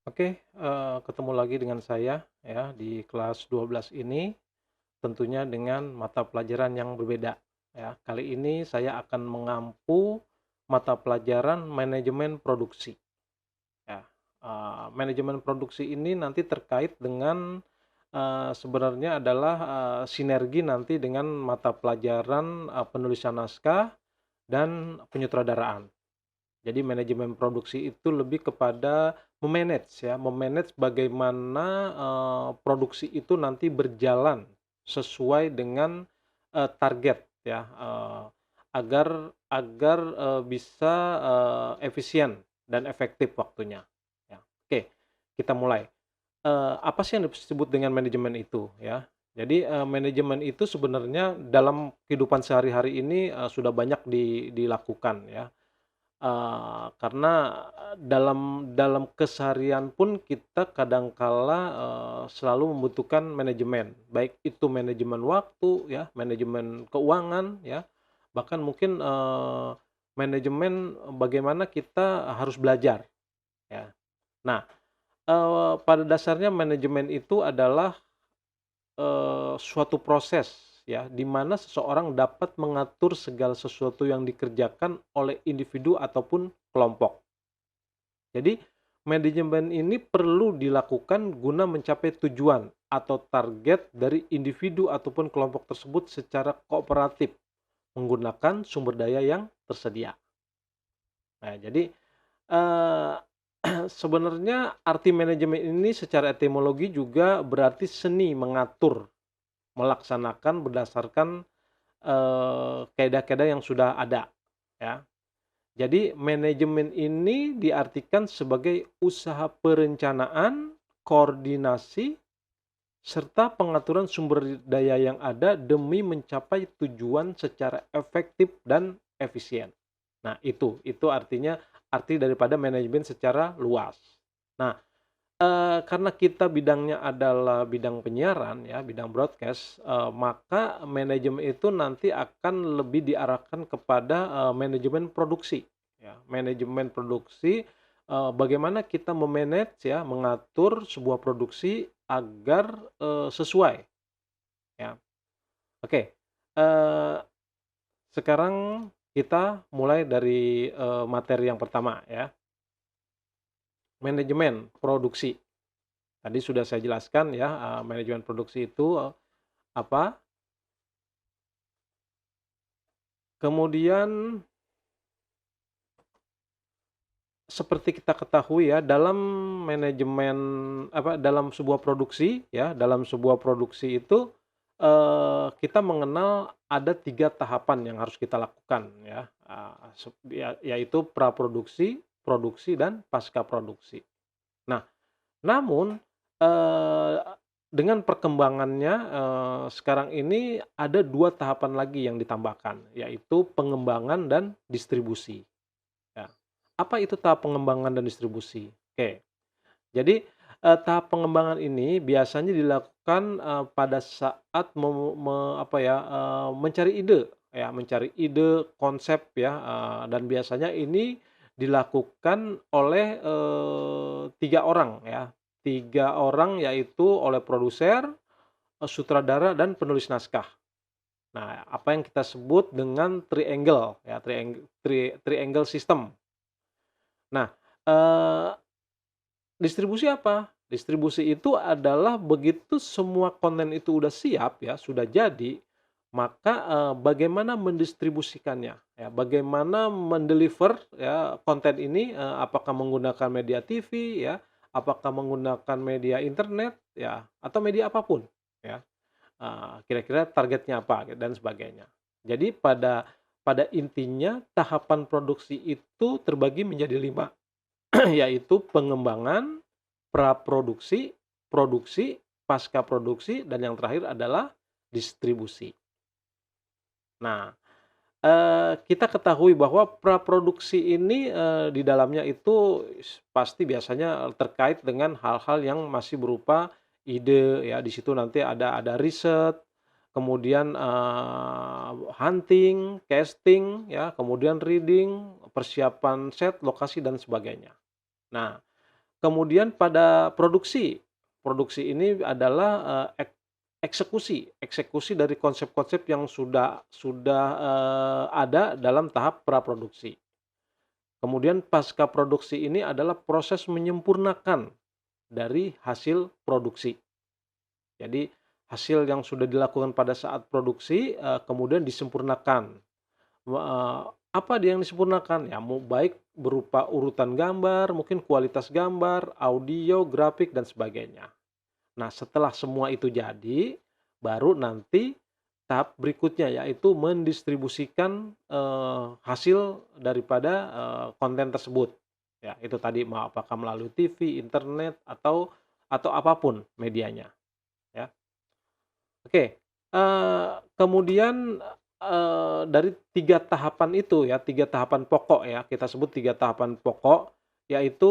Oke, ketemu lagi dengan saya ya di kelas 12 ini, tentunya dengan mata pelajaran yang berbeda ya. Kali ini saya akan mengampu mata pelajaran manajemen produksi ya. Manajemen produksi ini nanti terkait dengan, sebenarnya adalah, sinergi nanti dengan mata pelajaran, penulisan naskah dan penyutradaraan. Jadi manajemen produksi itu lebih kepada me-manage bagaimana, produksi itu nanti berjalan sesuai dengan, target ya, agar agar, bisa, efisien dan efektif waktunya, ya. Oke, kita mulai. Apa sih yang disebut dengan manajemen itu ya? Jadi, manajemen itu sebenarnya dalam kehidupan sehari-hari ini, sudah banyak dilakukan ya. Karena, dalam dalam keseharian pun kita kadangkala, selalu membutuhkan manajemen, baik itu manajemen waktu ya, manajemen keuangan ya, bahkan mungkin, manajemen bagaimana kita harus belajar ya. Nah, pada dasarnya manajemen itu adalah, suatu proses ya, di mana seseorang dapat mengatur segala sesuatu yang dikerjakan oleh individu ataupun kelompok. Jadi, manajemen ini perlu dilakukan guna mencapai tujuan atau target dari individu ataupun kelompok tersebut secara kooperatif menggunakan sumber daya yang tersedia. Nah, jadi, eee, sebenarnya arti manajemen ini secara etimologi juga berarti seni mengatur, melaksanakan berdasarkan, kaedah-kaedah yang sudah ada, ya. Jadi manajemen ini diartikan sebagai usaha perencanaan, koordinasi, serta pengaturan sumber daya yang ada demi mencapai tujuan secara efektif dan efisien. Nah, itu artinya arti daripada manajemen secara luas. Nah, karena kita bidangnya adalah bidang penyiaran ya, bidang broadcast, maka manajemen itu nanti akan lebih diarahkan kepada, manajemen produksi ya. Manajemen produksi, bagaimana kita ya, mengatur sebuah produksi agar, sesuai ya. Oke, eee, sekarang kita mulai dari, materi yang pertama ya, manajemen produksi. Tadi sudah saya jelaskan ya, manajemen produksi itu, apa, kemudian seperti kita ketahui ya, dalam manajemen dalam sebuah produksi ya, dalam sebuah produksi itu, kita mengenal ada 3 tahapan yang harus kita lakukan ya, yaitu praproduksi, produksi, dan pasca produksi. Nah, namun, eee, dengan perkembangannya, sekarang ini ada 2 tahapan lagi yang ditambahkan, yaitu pengembangan dan distribusi, ya. Apa itu tahap pengembangan dan distribusi? Oke, jadi, tahap pengembangan ini biasanya dilakukan, pada saat mencari ide, ya, mencari ide, konsep ya, dan biasanya ini dilakukan oleh, 3 orang ya, 3 orang yaitu oleh produser, sutradara, dan penulis naskah. Nah, apa yang kita sebut dengan triangle ya, triangle system. Nah, eee distribusi apa? Distribusi itu adalah begitu semua konten itu udah siap ya, sudah jadi, maka, bagaimana mendistribusikannya ya, bagaimana mendeliver ya konten ini, apakah menggunakan media TV ya, apakah menggunakan media internet ya, atau media apapun ya, kira-kira targetnya apa dan sebagainya. Jadi pada intinya tahapan produksi itu terbagi menjadi 5, yaitu pengembangan, praproduksi, produksi, pasca produksi, dan yang terakhir adalah distribusi. Nah, kita ketahui bahwa praproduksi ini, di dalamnya itu pasti biasanya terkait dengan hal-hal yang masih berupa ide ya, di situ nanti ada riset, kemudian, hunting, casting ya, kemudian reading, persiapan set, lokasi, dan sebagainya. Nah, Kemudian pada produksi, produksi ini adalah, eksekusi eksekusi dari konsep-konsep yang sudah ada dalam tahap praproduksi. Kemudian pasca produksi ini adalah proses menyempurnakan dari hasil produksi. Jadi hasil yang sudah dilakukan pada saat produksi, kemudian disempurnakan. Apa dia yang disempurnakan? Ya baik berupa urutan gambar, mungkin kualitas gambar, audio, grafik, dan sebagainya. Nah, setelah semua itu jadi, baru nanti tahap berikutnya yaitu mendistribusikan, hasil daripada, konten tersebut. Ya, itu tadi apakah melalui TV, internet, atau apapun medianya, ya. Oke, kemudian, dari 3 tahapan itu ya, 3 tahapan pokok ya, kita sebut 3 tahapan pokok, yaitu,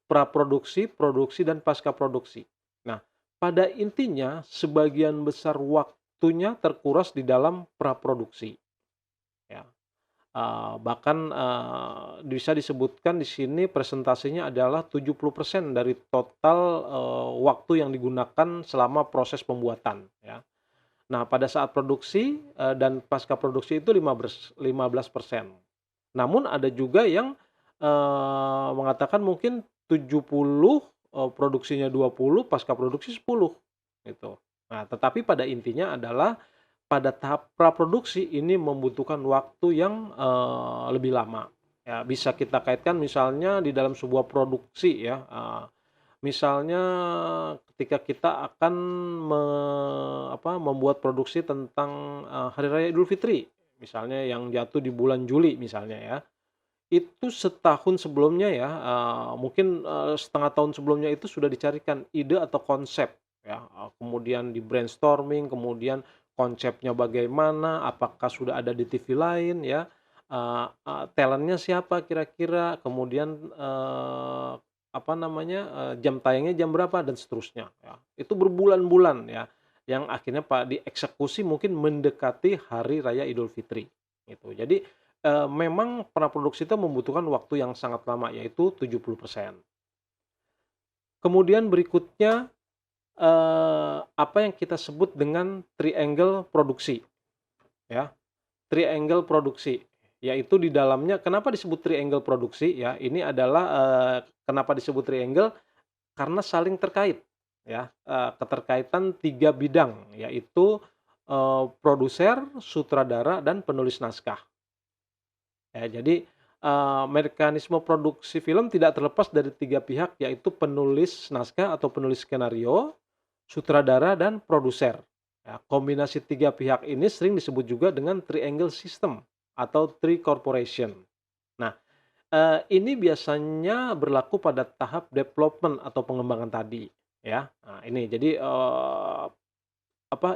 praproduksi, produksi, dan pasca produksi. Nah, pada intinya sebagian besar waktunya terkuras di dalam praproduksi, ya. Bahkan, bisa disebutkan di sini presentasinya adalah 70% dari total, waktu yang digunakan selama proses pembuatan, ya. Nah, pada saat produksi, dan pasca produksi itu 15%. Namun ada juga yang, mengatakan mungkin 70, produksinya 20, pasca produksi 10, gitu. Nah, tetapi pada intinya adalah pada tahap praproduksi ini membutuhkan waktu yang, lebih lama. Ya, bisa kita kaitkan misalnya di dalam sebuah produksi ya, misalnya ketika kita akan membuat produksi tentang, Hari Raya Idul Fitri, misalnya yang jatuh di bulan Juli misalnya ya, itu setahun sebelumnya ya, mungkin, 1 tahun sebelumnya itu sudah dicarikan ide atau konsep ya, kemudian di-brainstorming, kemudian konsepnya bagaimana, apakah sudah ada di TV lain ya, talent-nya siapa kira-kira, kemudian, jam tayangnya jam berapa dan seterusnya ya. Itu berbulan-bulan ya, yang akhirnya dieksekusi mungkin mendekati Hari Raya Idul Fitri, gitu. Jadi, memang praproduksi itu membutuhkan waktu yang sangat lama, yaitu 70%. Kemudian berikutnya, apa yang kita sebut dengan triangle produksi, ya. Triangle produksi, yaitu di dalamnya kenapa disebut triangle produksi ya, ini adalah, kenapa disebut triangle, karena saling terkait, ya, keterkaitan 3 bidang, yaitu, produser, sutradara, dan penulis naskah. Ya, jadi, mekanisme produksi film tidak terlepas dari 3 pihak, yaitu penulis naskah atau penulis skenario, sutradara, dan produser. Ya, kombinasi 3 pihak ini sering disebut juga dengan triangle system atau three corporation. Nah, ini biasanya berlaku pada tahap development atau pengembangan tadi, ya. Nah, ini jadi,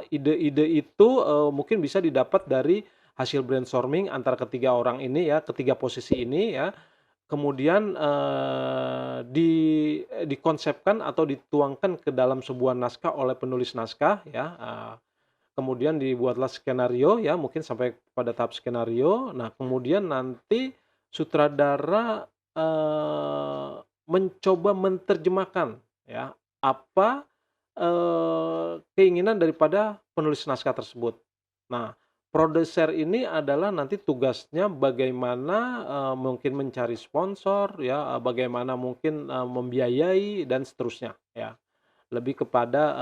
ide-ide itu, mungkin bisa didapat dari hasil brainstorming antara ketiga orang ini ya, ketiga posisi ini ya, kemudian, dikonsepkan atau dituangkan ke dalam sebuah naskah oleh penulis naskah ya, kemudian dibuatlah skenario ya, mungkin sampai pada tahap skenario. Nah, kemudian nanti sutradara, mencoba menerjemahkan ya, apa, keinginan daripada penulis naskah tersebut. Nah, produser ini adalah nanti tugasnya bagaimana, mungkin mencari sponsor ya, bagaimana mungkin, membiayai dan seterusnya ya. Lebih kepada,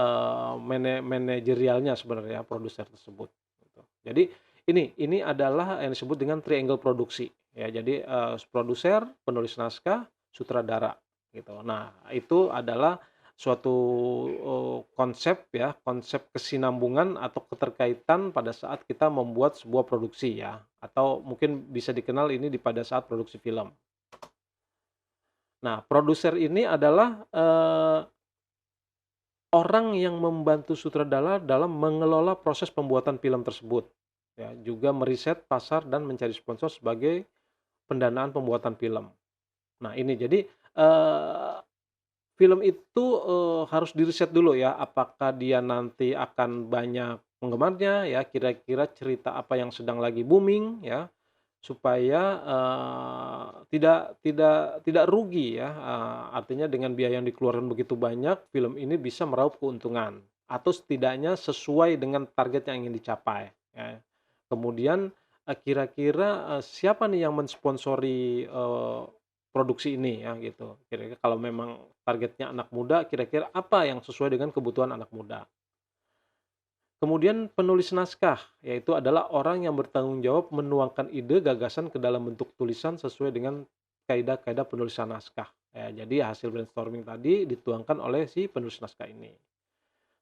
manajerialnya sebenarnya produser tersebut, gitu. Jadi ini adalah yang disebut dengan triangle produksi, ya. Jadi, produser, penulis naskah, sutradara, gitu. Nah, itu adalah suatu, konsep ya, konsep kesinambungan atau keterkaitan pada saat kita membuat sebuah produksi ya, atau mungkin bisa dikenal ini pada saat produksi film. Nah, produser ini adalah, orang yang membantu sutradara dalam mengelola proses pembuatan film tersebut, ya, juga meriset pasar dan mencari sponsor sebagai pendanaan pembuatan film. Nah ini jadi, film itu, harus diriset dulu ya, apakah dia nanti akan banyak penggemarnya ya, kira-kira cerita apa yang sedang lagi booming ya, supaya, tidak rugi ya, artinya dengan biaya yang dikeluarkan begitu banyak, film ini bisa meraup keuntungan, atau setidaknya sesuai dengan target yang ingin dicapai, ya. Kemudian, kira-kira, siapa nih yang mensponsori, produksi ini ya gitu. Kira-kira kalau memang targetnya anak muda, kira-kira apa yang sesuai dengan kebutuhan anak muda. Kemudian penulis naskah, yaitu adalah orang yang bertanggung jawab menuangkan ide, gagasan ke dalam bentuk tulisan sesuai dengan kaidah-kaidah penulisan naskah. Ya, jadi hasil brainstorming tadi dituangkan oleh si penulis naskah ini.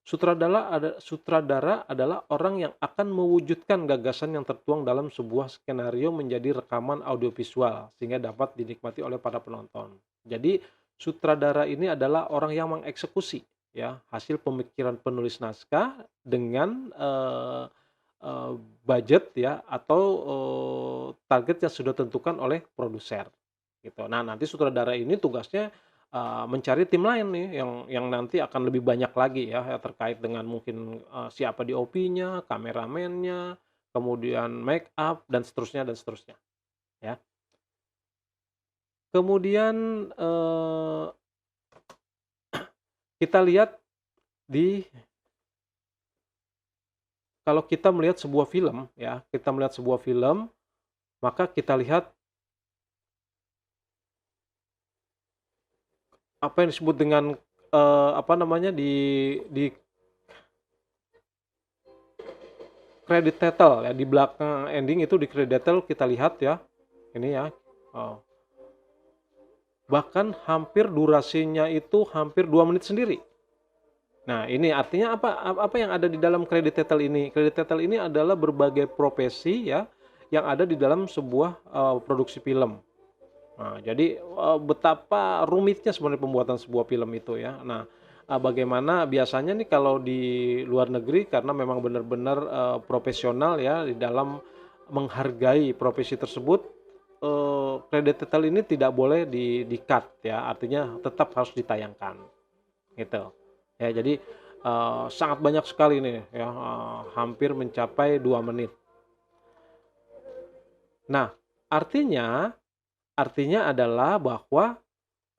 Sutradara adalah orang yang akan mewujudkan gagasan yang tertuang dalam sebuah skenario menjadi rekaman audiovisual sehingga dapat dinikmati oleh para penonton. Jadi sutradara ini adalah orang yang mengeksekusi ya hasil pemikiran penulis naskah dengan eee, budget ya atau, target yang sudah ditentukan oleh produser gitu. Nah, nanti sutradara ini tugasnya mencari tim lain nih yang nanti akan lebih banyak lagi ya, ya terkait dengan mungkin, siapa DOP-nya, kameramennya, kemudian make up dan seterusnya, ya. Kemudian, kita lihat di kalau kita melihat sebuah film ya, kita melihat sebuah film, maka kita lihat apa yang disebut dengan, apa namanya, di credit title ya, di belakang ending itu di credit title kita lihat ya, ini ya, eee, bahkan hampir durasinya itu hampir 2 menit sendiri. Nah ini artinya apa apa yang ada di dalam credit title ini? Credit title ini adalah berbagai profesi ya, yang ada di dalam sebuah, produksi film. Nah, jadi, betapa rumitnya sebenarnya pembuatan sebuah film itu ya. Nah, bagaimana biasanya nih kalau di luar negeri karena memang benar-benar, profesional ya di dalam menghargai profesi tersebut, credit title ini tidak boleh di-cut ya, artinya tetap harus ditayangkan, gitu. Ya jadi, sangat banyak sekali nih ya, hampir mencapai 2 menit. Nah, artinya artinya adalah bahwa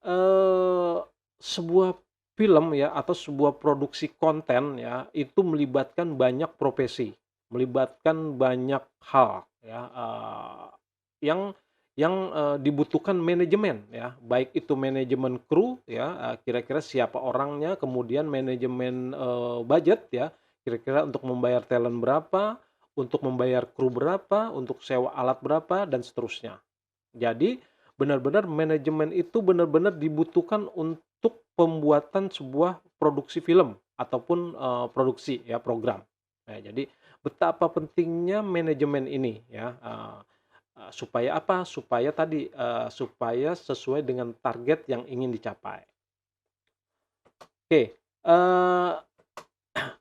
Eee, sebuah film ya atau sebuah produksi konten ya, itu melibatkan banyak profesi, melibatkan banyak hal ya, yang dibutuhkan manajemen ya, baik itu manajemen kru ya, kira-kira siapa orangnya, kemudian manajemen, budget ya, kira-kira untuk membayar talent berapa, untuk membayar kru berapa, untuk sewa alat berapa, dan seterusnya. Jadi, benar-benar manajemen itu benar-benar dibutuhkan untuk pembuatan sebuah produksi film ataupun, produksi ya, program. Nah, jadi betapa pentingnya manajemen ini ya, supaya apa? Supaya tadi, supaya sesuai dengan target yang ingin dicapai. Oke,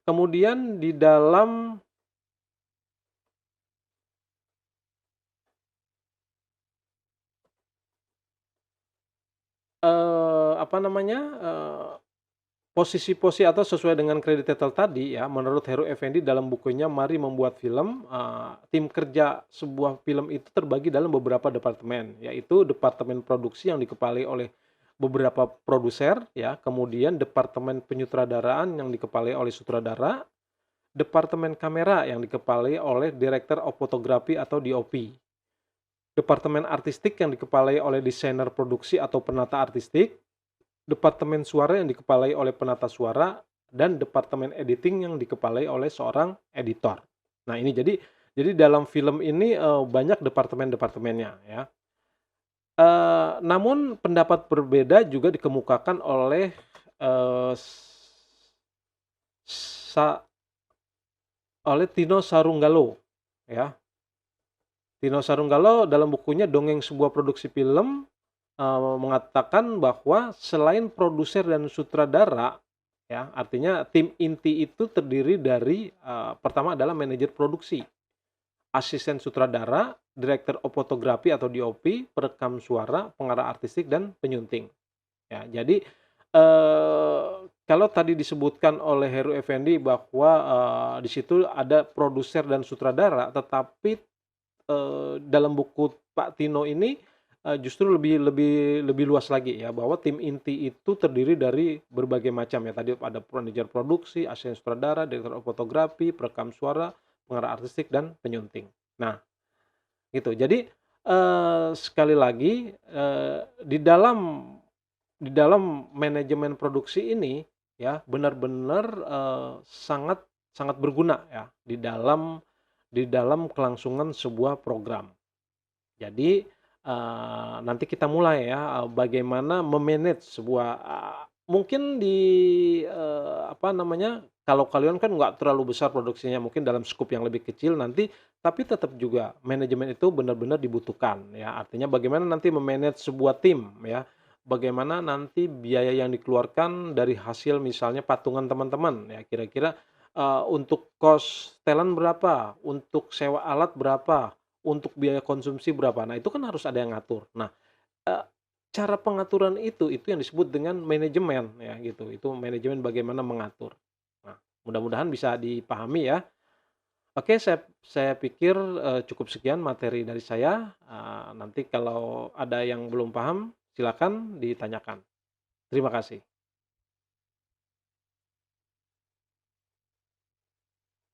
kemudian di dalam, apa namanya, posisi-posisi atau sesuai dengan kredit title tadi ya, menurut Heru Effendi dalam bukunya Mari Membuat Film, tim kerja sebuah film itu terbagi dalam beberapa departemen, yaitu departemen produksi yang dikepalai oleh beberapa produser ya, kemudian departemen penyutradaraan yang dikepalai oleh sutradara, departemen kamera yang dikepalai oleh director of photography atau DOP, departemen artistik yang dikepalai oleh desainer produksi atau penata artistik, departemen suara yang dikepalai oleh penata suara, dan departemen editing yang dikepalai oleh seorang editor. Nah ini jadi dalam film ini, banyak departemen-departemennya ya. Namun pendapat berbeda juga dikemukakan oleh, eee, sa oleh Tino Sarunggalo ya. Tino Sarunggalo dalam bukunya Dongeng Sebuah Produksi Film, mengatakan bahwa selain produser dan sutradara, ya, artinya tim inti itu terdiri dari, pertama adalah manajer produksi, asisten sutradara, direktur fotografi atau DOP, perekam suara, pengarah artistik, dan penyunting. Ya, jadi, kalau tadi disebutkan oleh Heru Effendi bahwa, di situ ada produser dan sutradara, tetapi dalam buku Pak Tino ini, justru lebih lebih lebih luas lagi ya, bahwa tim inti itu terdiri dari berbagai macam ya, tadi ada manajer produksi, asisten sutradara, direktur fotografi, perekam suara, pengarah artistik, dan penyunting. Nah, gitu. Jadi, sekali lagi, di dalam manajemen produksi ini ya, benar-benar, sangat sangat berguna ya, di dalam kelangsungan sebuah program. Jadi, nanti kita mulai ya, bagaimana me-manage sebuah, mungkin di, apa namanya, kalau kalian kan nggak terlalu besar produksinya, mungkin dalam skup yang lebih kecil nanti, tapi tetap juga manajemen itu benar-benar dibutuhkan ya. Artinya bagaimana nanti me-manage sebuah tim ya, bagaimana nanti biaya yang dikeluarkan dari hasil misalnya patungan teman-teman ya, kira-kira, untuk kos talent berapa, untuk sewa alat berapa, untuk biaya konsumsi berapa. Nah, itu kan harus ada yang ngatur. Nah, eee, cara pengaturan itu yang disebut dengan manajemen ya gitu, itu manajemen bagaimana mengatur. Nah, mudah-mudahan bisa dipahami ya. Oke, saya pikir, cukup sekian materi dari saya, nanti kalau ada yang belum paham silakan ditanyakan. Terima kasih.